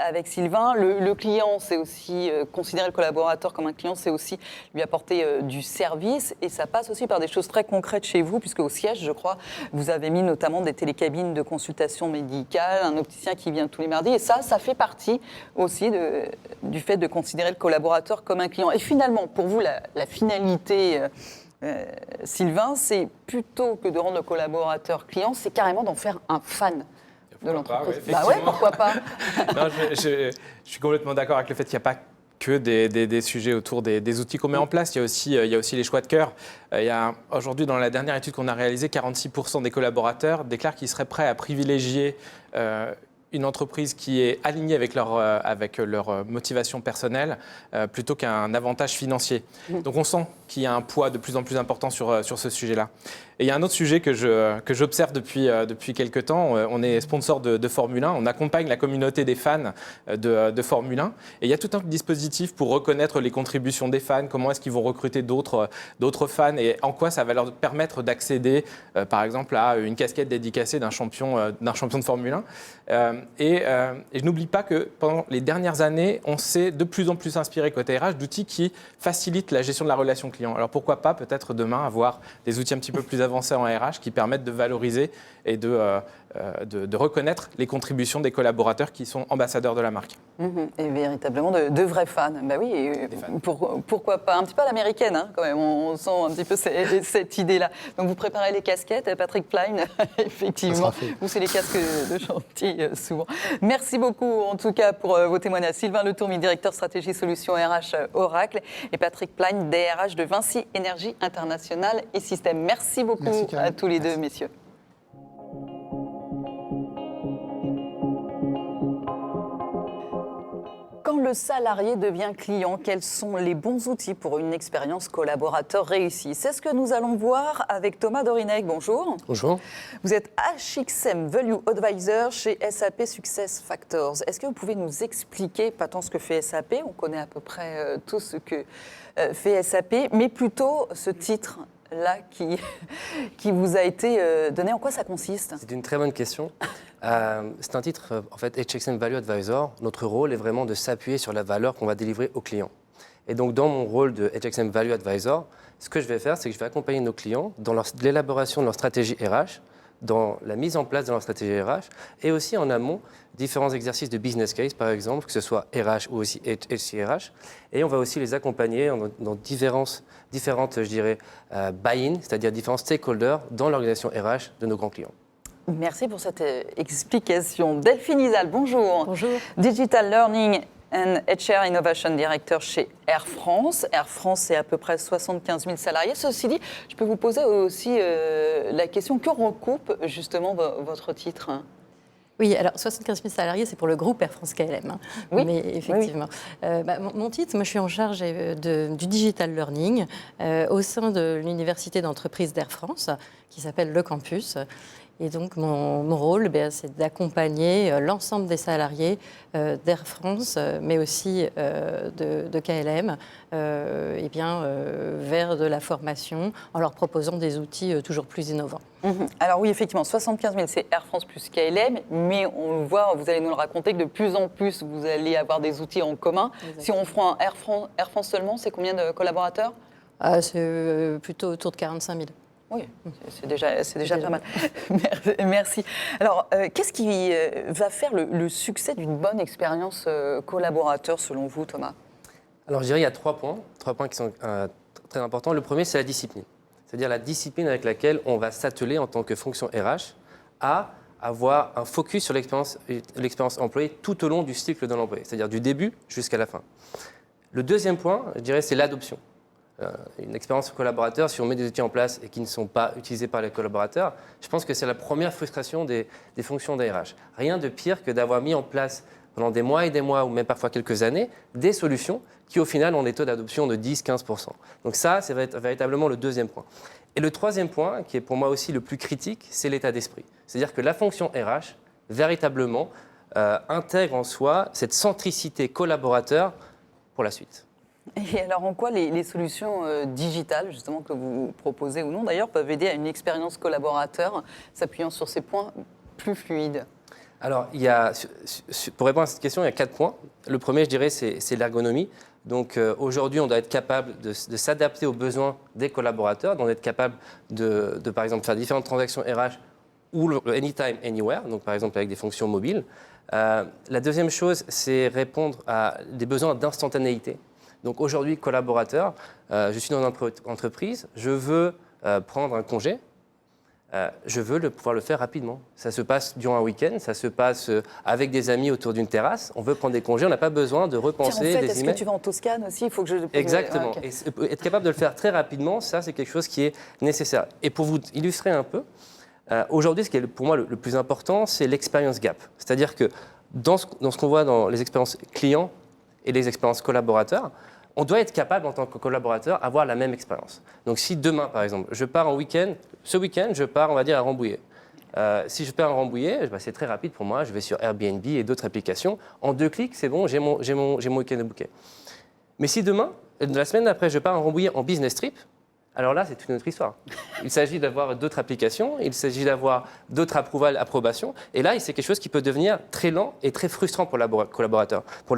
avec Sylvain. Le client, c'est aussi considérer le collaborateur comme un client, c'est aussi lui apporter du service, et ça passe aussi par des choses très concrètes chez vous, puisque au siège, je crois, vous avez mis notamment des télécabines de consultation médicale, un opticien qui vient tous les mardis, et ça fait partie aussi du fait de considérer le collaborateur comme un client. Et finalement, pour vous, la finalité, Sylvain, c'est plutôt que de rendre le collaborateur client, c'est carrément d'en faire un fan de l'entreprise. Pourquoi pas.
Non, je suis complètement d'accord avec le fait qu'il n'y a pas que des sujets autour des outils qu'on met en place. Il y a aussi les choix de cœur. Aujourd'hui, dans la dernière étude qu'on a réalisée, 46% des collaborateurs déclarent qu'ils seraient prêts à privilégier une entreprise qui est alignée avec leur motivation personnelle plutôt qu'un avantage financier. Donc on sent qu'il y a un poids de plus en plus important sur ce sujet-là. Et il y a un autre sujet que j'observe depuis quelques temps. On est sponsor de Formule 1. On accompagne la communauté des fans de Formule 1. Et il y a tout un dispositif pour reconnaître les contributions des fans, comment est-ce qu'ils vont recruter d'autres fans et en quoi ça va leur permettre d'accéder, par exemple, à une casquette dédicacée d'un champion de Formule 1. Et je n'oublie pas que pendant les dernières années, on s'est de plus en plus inspiré côté RH d'outils qui facilitent la gestion de la relation client. Alors pourquoi pas peut-être demain avoir des outils un petit peu plus avancés en RH qui permettent de valoriser et de reconnaître les contributions des collaborateurs qui sont ambassadeurs de la marque.
Et véritablement de vrais fans. Bah oui, pourquoi pas. Un petit peu à l'américaine, hein, quand même. On sent un petit peu cette idée-là. Donc vous préparez les casquettes, Patrick Plein, effectivement. Vous, c'est les casques de chantier souvent. Merci beaucoup, en tout cas, pour vos témoignages. Sylvain Letourmy, directeur stratégie solutions RH Oracle, et Patrick Plein, DRH de Vinci Énergie International et Systèmes. Merci beaucoup à tous les deux, messieurs. Quand le salarié devient client, quels sont les bons outils pour une expérience collaborateur réussie? C'est ce que nous allons voir avec Thomas Dorinec. Bonjour.
Bonjour.
Vous êtes HXM Value Advisor chez SAP SuccessFactors. Est-ce que vous pouvez nous expliquer, pas tant ce que fait SAP, on connaît à peu près tout ce que fait SAP, mais plutôt ce titre là qui vous a été donné. En quoi ça consiste?
C'est une très bonne question. C'est un titre, en fait, HXM Value Advisor. Notre rôle est vraiment de s'appuyer sur la valeur qu'on va délivrer aux clients. Et donc, dans mon rôle de HXM Value Advisor, ce que je vais faire, c'est que je vais accompagner nos clients dans l'élaboration de leur stratégie RH, dans la mise en place de leur stratégie RH, et aussi en amont, différents exercices de business case, par exemple, que ce soit RH ou aussi HCRH. Et on va aussi les accompagner dans différentes, je dirais, buy-in, c'est-à-dire différents stakeholders dans l'organisation RH de nos grands clients.
Merci pour cette explication. Delphine Isal, bonjour.
Bonjour.
Digital Learning and HR Innovation Director chez Air France. Air France, c'est à peu près 75 000 salariés. Ceci dit, je peux vous poser aussi la question, que recoupe justement votre titre?
Oui, alors 75 000 salariés, c'est pour le groupe Air France KLM. Hein.
Oui.
Mais effectivement.
Oui.
Mon titre, moi je suis en charge du digital learning au sein de l'université d'entreprise d'Air France, qui s'appelle Le Campus. Et donc, mon rôle, c'est d'accompagner l'ensemble des salariés d'Air France, mais aussi de KLM, vers de la formation, en leur proposant des outils toujours plus innovants.
Alors oui, effectivement, 75 000, c'est Air France plus KLM, mais on le voit, vous allez nous le raconter, que de plus en plus, vous allez avoir des outils en commun. Exactement. Si on prend Air France seulement, c'est combien de collaborateurs?
C'est plutôt autour de 45 000.
Oui, c'est déjà pas mal. Merci. Alors, qu'est-ce qui va faire le succès d'une bonne expérience collaborateur, selon vous, Thomas?
Alors, je dirais qu'il y a trois points qui sont très importants. Le premier, c'est la discipline. C'est-à-dire la discipline avec laquelle on va s'atteler en tant que fonction RH à avoir un focus sur l'expérience employée tout au long du cycle de l'employé, c'est-à-dire du début jusqu'à la fin. Le deuxième point, je dirais, c'est l'adoption. Une expérience collaborateur, si on met des outils en place et qui ne sont pas utilisés par les collaborateurs, je pense que c'est la première frustration des fonctions d'ARH. Rien de pire que d'avoir mis en place pendant des mois et des mois, ou même parfois quelques années, des solutions qui, au final, ont des taux d'adoption de 10-15%. Donc ça, c'est véritablement le deuxième point. Et le troisième point, qui est pour moi aussi le plus critique, c'est l'état d'esprit. C'est-à-dire que la fonction RH, véritablement, intègre en soi cette centricité collaborateur pour la suite.
Et alors, en quoi les solutions digitales, justement, que vous proposez ou non, d'ailleurs, peuvent aider à une expérience collaborateur, s'appuyant sur ces points plus fluides?
Alors, pour répondre à cette question, il y a 4 points. Le premier, je dirais, c'est l'ergonomie. Donc, aujourd'hui, on doit être capable de s'adapter aux besoins des collaborateurs, d'être capable de, par exemple, faire différentes transactions RH ou le anytime, anywhere, donc par exemple avec des fonctions mobiles. La deuxième chose, c'est répondre à des besoins d'instantanéité. Donc aujourd'hui, collaborateur, je suis dans une entreprise, je veux prendre un congé, je veux pouvoir le faire rapidement. Ça se passe durant un week-end, ça se passe avec des amis autour d'une terrasse. On veut prendre des congés, on n'a pas besoin de repenser des emails.
Est-ce que tu vas en Toscane aussi? Il faut que je...
Exactement.
Ah, okay.
Et être capable de le faire très rapidement, ça c'est quelque chose qui est nécessaire. Et pour vous illustrer un peu, aujourd'hui, ce qui est pour moi le plus important, c'est l'expérience gap. C'est-à-dire que dans ce qu'on voit dans les expériences clients et les expériences collaborateurs, on doit être capable, en tant que collaborateur, d'avoir la même expérience. Donc, si demain, par exemple, je pars en week-end, ce week-end, je pars, on va dire, à Rambouillet. Si je pars à Rambouillet, c'est très rapide pour moi. Je vais sur Airbnb et d'autres applications. En 2 clics, c'est bon, j'ai mon week-end de booké. Mais si demain, la semaine d'après, je pars à Rambouillet en business trip, alors là, c'est toute une autre histoire. Il s'agit d'avoir d'autres applications, il s'agit d'avoir d'autres approbations. Et là, c'est quelque chose qui peut devenir très lent et très frustrant pour le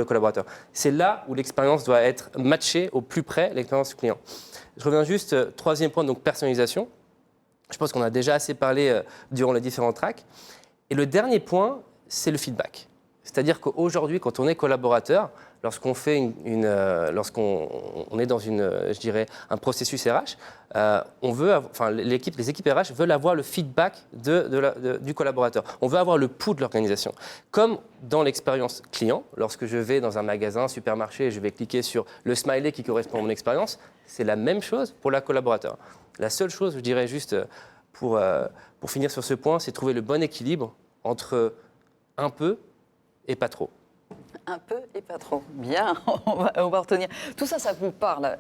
collaborateur. C'est là où l'expérience doit être matchée au plus près, l'expérience client. Je reviens juste, troisième point, donc personnalisation. Je pense qu'on a déjà assez parlé durant les différents tracks. Et le dernier point, c'est le feedback. C'est-à-dire qu'aujourd'hui, quand on est collaborateur, lorsqu'on est dans je dirais, un processus RH, les équipes RH veulent avoir le feedback du collaborateur. On veut avoir le pouls de l'organisation. Comme dans l'expérience client, lorsque je vais dans un magasin, un supermarché, et je vais cliquer sur le smiley qui correspond à mon expérience, c'est la même chose pour la collaborateur. La seule chose, je dirais juste, pour finir sur ce point, c'est trouver le bon équilibre entre un peu et pas trop.
Un peu et pas trop. Bien, on va retenir. Tout ça, ça vous parle,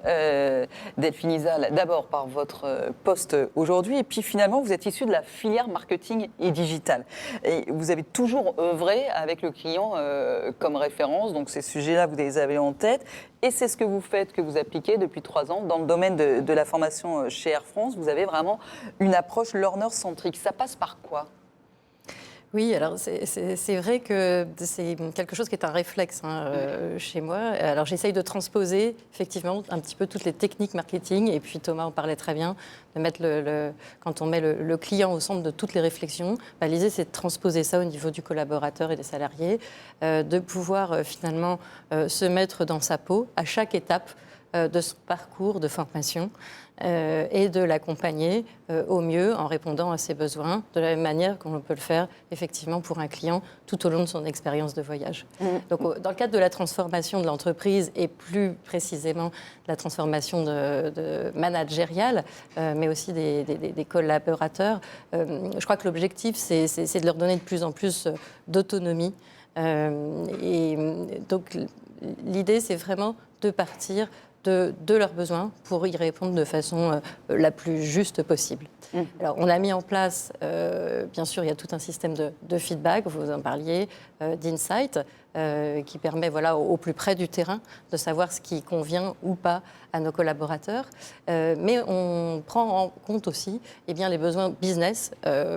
Delphine Isal, d'abord par votre poste aujourd'hui, et puis finalement, vous êtes issu de la filière marketing et digital. Et vous avez toujours œuvré avec le client comme référence, donc ces sujets-là, vous les avez en tête. Et c'est ce que vous faites, que vous appliquez depuis 3 ans dans le domaine de la formation chez Air France. Vous avez vraiment une approche learner-centrique. Ça passe par quoi ?
Oui, alors c'est vrai que c'est quelque chose qui est un réflexe chez moi. Alors j'essaye de transposer effectivement un petit peu toutes les techniques marketing, et puis Thomas en parlait très bien, de mettre quand on met le client au centre de toutes les réflexions, l'idée c'est de transposer ça au niveau du collaborateur et des salariés, de pouvoir finalement se mettre dans sa peau à chaque étape de son parcours de formation et de l'accompagner au mieux en répondant à ses besoins, de la même manière qu'on peut le faire effectivement pour un client tout au long de son expérience de voyage. Donc, dans le cadre de la transformation de l'entreprise et plus précisément de la transformation de managériale, mais aussi des collaborateurs, je crois que l'objectif, c'est de leur donner de plus en plus d'autonomie. Et donc, l'idée, c'est vraiment de partir de leurs besoins pour y répondre de façon la plus juste possible. Alors, on a mis en place, bien sûr, il y a tout un système de feedback, vous en parliez, d'insight, qui permet au plus près du terrain de savoir ce qui convient ou pas à nos collaborateurs. Mais on prend en compte aussi les besoins business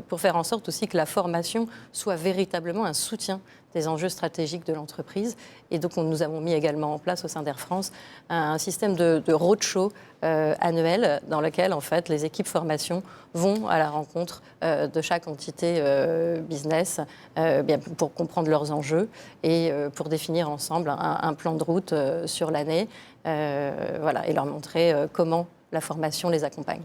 pour faire en sorte aussi que la formation soit véritablement un soutien des enjeux stratégiques de l'entreprise. Et donc, nous avons mis également en place au sein d'Air France un système de roadshow annuel dans lequel, en fait, les équipes formation vont à la rencontre de chaque entité business pour comprendre leurs enjeux et pour définir ensemble un plan de route sur l'année et leur montrer comment la formation les accompagne.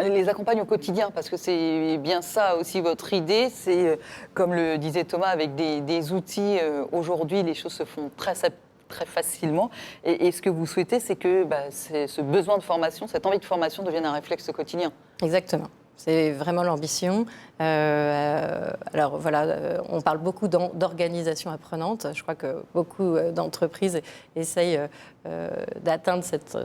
Les accompagne au quotidien, parce que c'est bien ça aussi votre idée, c'est, comme le disait Thomas, avec des outils, aujourd'hui les choses se font très facilement, et ce que vous souhaitez, c'est que ce besoin de formation, cette envie de formation devienne un réflexe quotidien.
Exactement. C'est vraiment l'ambition. Alors voilà, on parle beaucoup d'organisation apprenante. Je crois que beaucoup d'entreprises essayent d'atteindre cet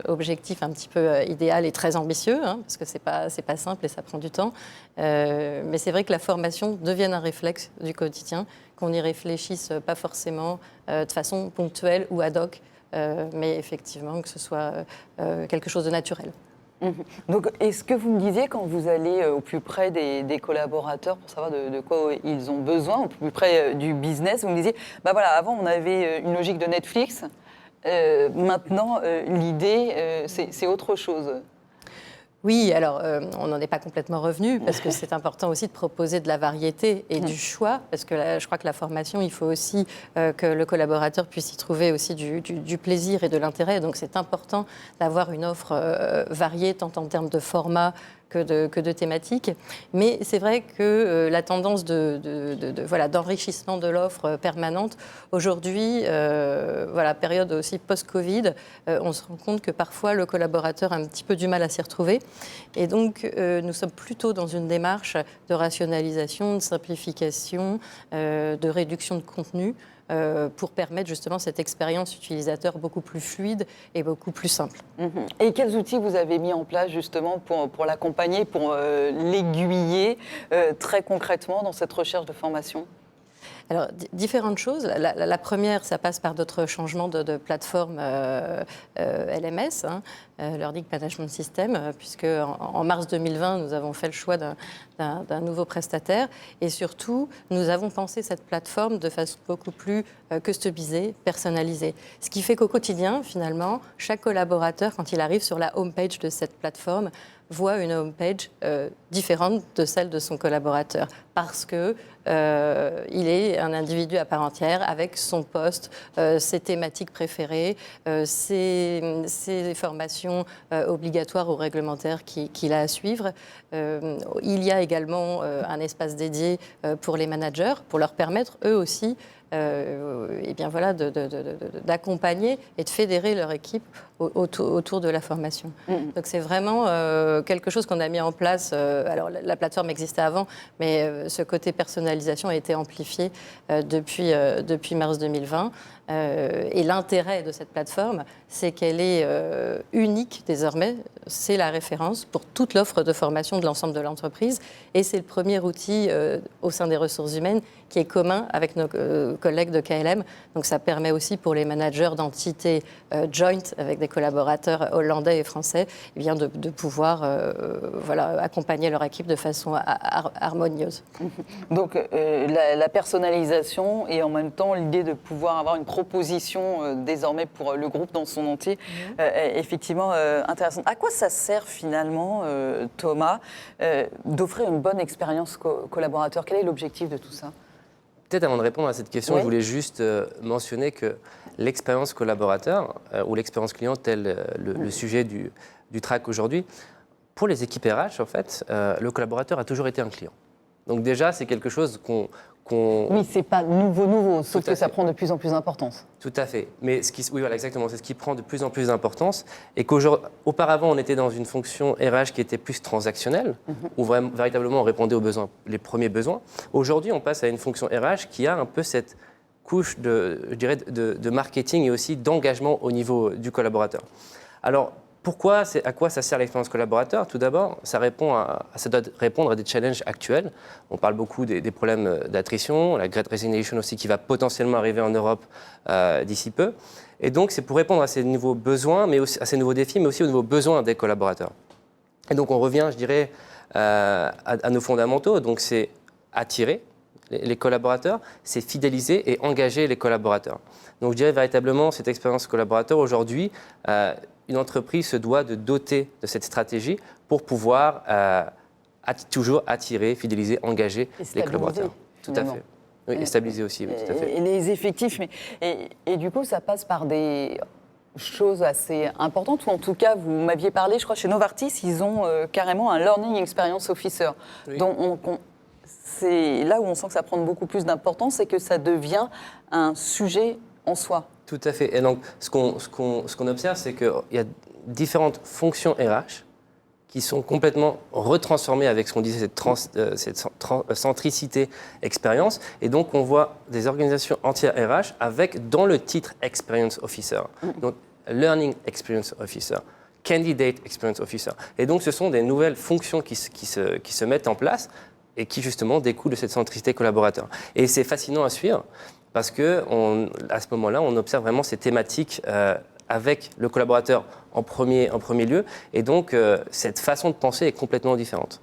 objectif un petit peu idéal et très ambitieux, parce que c'est pas simple et ça prend du temps. Mais c'est vrai que la formation devienne un réflexe du quotidien, qu'on y réfléchisse pas forcément de façon ponctuelle ou ad hoc, mais effectivement que ce soit quelque chose de naturel.
Donc, est-ce que vous me disiez, quand vous allez au plus près des collaborateurs pour savoir de quoi ils ont besoin, au plus près du business, vous me disiez, avant on avait une logique de Netflix, maintenant l'idée c'est autre chose.
Oui, alors on n'en est pas complètement revenu parce que c'est important aussi de proposer de la variété et du choix, parce que je crois que la formation, il faut aussi que le collaborateur puisse y trouver aussi du plaisir et de l'intérêt. Donc c'est important d'avoir une offre variée tant en termes de format que de thématiques. Mais c'est vrai que la tendance d'enrichissement de l'offre permanente, aujourd'hui, période aussi post-Covid, on se rend compte que parfois le collaborateur a un petit peu du mal à s'y retrouver. Et donc, nous sommes plutôt dans une démarche de rationalisation, de simplification, de réduction de contenu, pour permettre justement cette expérience utilisateur beaucoup plus fluide et beaucoup plus simple.
Et quels outils vous avez mis en place justement pour l'accompagner, pour l'aiguiller très concrètement dans cette recherche de formation ?
Alors, différentes choses. La première, ça passe par d'autres changements de plateforme LMS, Learning Management System, puisque en mars 2020, nous avons fait le choix d'un nouveau prestataire. Et surtout, nous avons pensé cette plateforme de façon beaucoup plus customisée, personnalisée. Ce qui fait qu'au quotidien, finalement, chaque collaborateur, quand il arrive sur la homepage de cette plateforme, voit une homepage différente de celle de son collaborateur, parce que il est un individu à part entière avec son poste, ses thématiques préférées, ses formations obligatoires ou réglementaires qu'il a à suivre. Il y a également un espace dédié pour les managers, pour leur permettre eux aussi et bien voilà, d'accompagner et de fédérer leur équipe autour de la formation. Donc c'est vraiment quelque chose qu'on a mis en place. Alors la plateforme existait avant, mais ce côté personnalisation a été amplifié depuis mars 2020. Et l'intérêt de cette plateforme, c'est qu'elle est unique désormais. C'est la référence pour toute l'offre de formation de l'ensemble de l'entreprise. Et c'est le premier outil au sein des ressources humaines qui est commun avec nos collègues de KLM. Donc ça permet aussi pour les managers d'entités joint avec des collaborateurs hollandais et français, eh bien de pouvoir accompagner leur équipe de façon harmonieuse.
Donc la personnalisation et en même temps l'idée de pouvoir avoir une proposition désormais pour le groupe dans son entier, effectivement intéressante. À quoi ça sert finalement, Thomas, d'offrir une bonne expérience collaborateur? Quel est l'objectif de tout ça?
Peut-être avant de répondre à cette question,
Oui.
je voulais juste mentionner que l'expérience collaborateur ou l'expérience client, tel le sujet du track aujourd'hui, pour les équipes RH, en fait, le collaborateur a toujours été un client. Donc déjà, c'est quelque chose qu'on...
Oui, c'est pas nouveau, sauf
Tout à
que ça
fait.
prend de plus en plus d'importance.
Tout à fait. Mais oui, voilà, exactement. C'est ce qui prend de plus en plus d'importance. Et qu'auparavant, on était dans une fonction RH qui était plus transactionnelle, où véritablement on répondait aux besoins, les premiers besoins. Aujourd'hui, on passe à une fonction RH qui a un peu cette couche de marketing et aussi d'engagement au niveau du collaborateur. Alors, à quoi ça sert l'expérience collaborateur? Tout d'abord, ça doit répondre à des challenges actuels. On parle beaucoup des problèmes d'attrition, la Great Resignation aussi qui va potentiellement arriver en Europe d'ici peu. Et donc, c'est pour répondre à ces nouveaux besoins, mais aussi à ces nouveaux défis, mais aussi aux nouveaux besoins des collaborateurs. Et donc, on revient, je dirais, à nos fondamentaux. Donc, c'est attirer les collaborateurs, c'est fidéliser et engager les collaborateurs. Donc, je dirais véritablement, cette expérience collaborateur, aujourd'hui, une entreprise se doit de doter de cette stratégie pour pouvoir toujours attirer, fidéliser, engager les collaborateurs. Tout à fait. Oui, et stabiliser aussi, oui, tout à fait.
Et les effectifs, et du coup, ça passe par des choses assez importantes, ou en tout cas, vous m'aviez parlé, je crois, chez Novartis, ils ont carrément un Learning Experience Officer.
Oui.
Donc, c'est là où on sent que ça prend beaucoup plus d'importance et que ça devient un sujet en soi.
Tout à fait. Et donc, ce qu'on observe, c'est qu'il y a différentes fonctions RH qui sont complètement retransformées avec ce qu'on disait, cette centricité expérience. Et donc, on voit des organisations entières RH avec, dans le titre, Experience Officer. Donc, Learning Experience Officer, Candidate Experience Officer. Et donc, ce sont des nouvelles fonctions qui se mettent en place et qui, justement, découlent de cette centricité collaborateur. Et c'est fascinant à suivre. Parce qu'à ce moment-là, on observe vraiment ces thématiques avec le collaborateur en premier lieu. Et donc, cette façon de penser est complètement différente.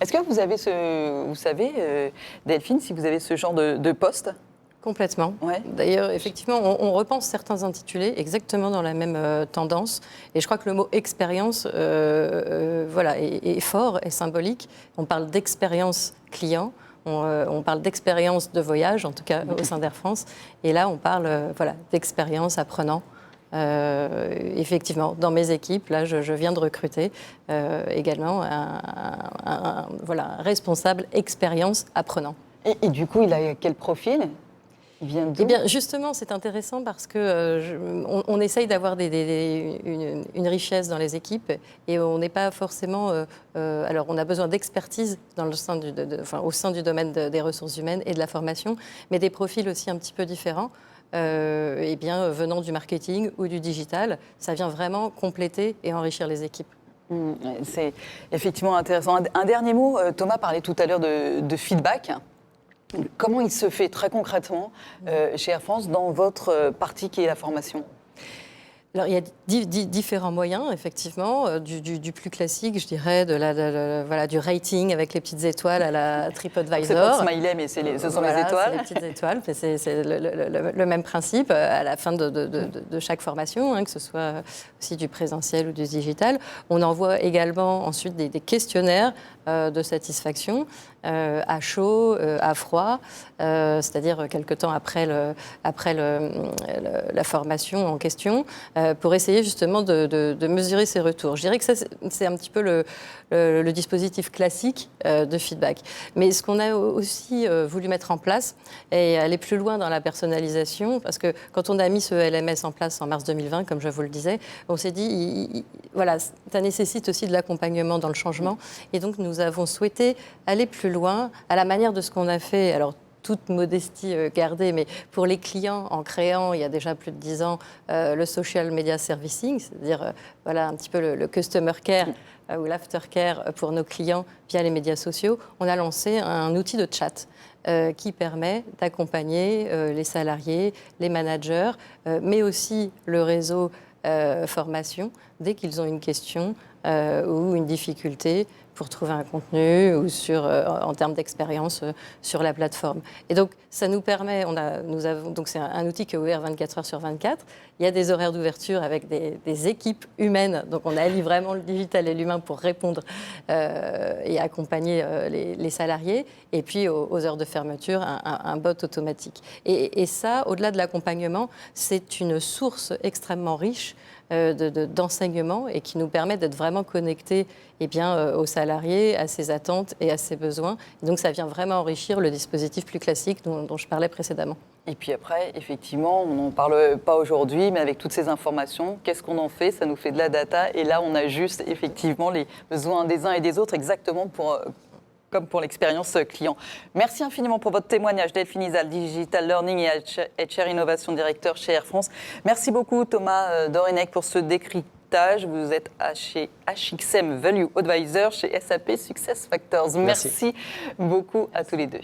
Est-ce que vous savez, Delphine, si vous avez ce genre de poste?
Complètement.
Ouais.
D'ailleurs, effectivement, on repense certains intitulés exactement dans la même tendance. Et je crois que le mot expérience est fort et symbolique. On parle d'expérience client. On parle d'expérience de voyage, en tout cas au sein d'Air France. Et là, on parle d'expérience apprenant. Effectivement, dans mes équipes, là, je viens de recruter également un responsable expérience apprenant.
Et du coup, il a quel profil? Il vient d'où?
Eh bien, justement, c'est intéressant parce que on essaye d'avoir une richesse dans les équipes et on n'est pas forcément. Alors, on a besoin d'expertise au sein du domaine des ressources humaines et de la formation, mais des profils aussi un petit peu différents. Venant du marketing ou du digital, ça vient vraiment compléter et enrichir les équipes.
C'est effectivement intéressant. Un dernier mot, Thomas parlait tout à l'heure de feedback. Comment il se fait très concrètement chez Air France dans votre partie qui est la formation?
Alors, il y a différents moyens, effectivement, du plus classique, je dirais, du rating avec les petites étoiles à la TripAdvisor.
C'est pas le smiley, mais ce sont les étoiles.
C'est les petites étoiles, c'est le même principe à la fin de chaque formation, que ce soit aussi du présentiel ou du digital. On envoie également ensuite des questionnaires de satisfaction à chaud, à froid, c'est-à-dire quelque temps après la formation en question. pour essayer justement de mesurer ces retours. Je dirais que ça, c'est un petit peu le dispositif classique de feedback. Mais ce qu'on a aussi voulu mettre en place et aller plus loin dans la personnalisation, parce que quand on a mis ce LMS en place en mars 2020, comme je vous le disais, on s'est dit, voilà, ça nécessite aussi de l'accompagnement dans le changement. Et donc, nous avons souhaité aller plus loin à la manière de ce qu'on a fait. Alors, toute modestie gardée, mais pour les clients, en créant, il y a déjà plus de 10 ans, le social media servicing, c'est-à-dire voilà, un petit peu le customer care ou l'aftercare pour nos clients via les médias sociaux, on a lancé un outil de chat qui permet d'accompagner les salariés, les managers, mais aussi le réseau formation dès qu'ils ont une question ou une difficulté pour trouver un contenu ou en termes d'expérience sur la plateforme. Et donc, ça nous permet, donc c'est un outil qui est ouvert 24 heures sur 24. Il y a des horaires d'ouverture avec des équipes humaines. Donc, on allie vraiment le digital et l'humain pour répondre et accompagner les salariés. Et puis, aux heures de fermeture, un bot automatique. Et ça, au-delà de l'accompagnement, c'est une source extrêmement riche d'enseignement et qui nous permet d'être vraiment connectés aux salariés, à ses attentes et à ses besoins. Et donc, ça vient vraiment enrichir le dispositif plus classique dont je parlais précédemment.
Et puis après, effectivement, on n'en parle pas aujourd'hui, mais avec toutes ces informations, qu'est-ce qu'on en fait? Ça nous fait de la data. Et là, on ajuste effectivement les besoins des uns et des autres exactement comme pour l'expérience client. Merci infiniment pour votre témoignage, Delphine Izal, Digital Learning et HR Innovation Directeur chez Air France. Merci beaucoup Thomas Dorenec pour ce décryptage. Vous êtes chez HXM Value Advisor, chez SAP SuccessFactors. Merci beaucoup à tous les deux.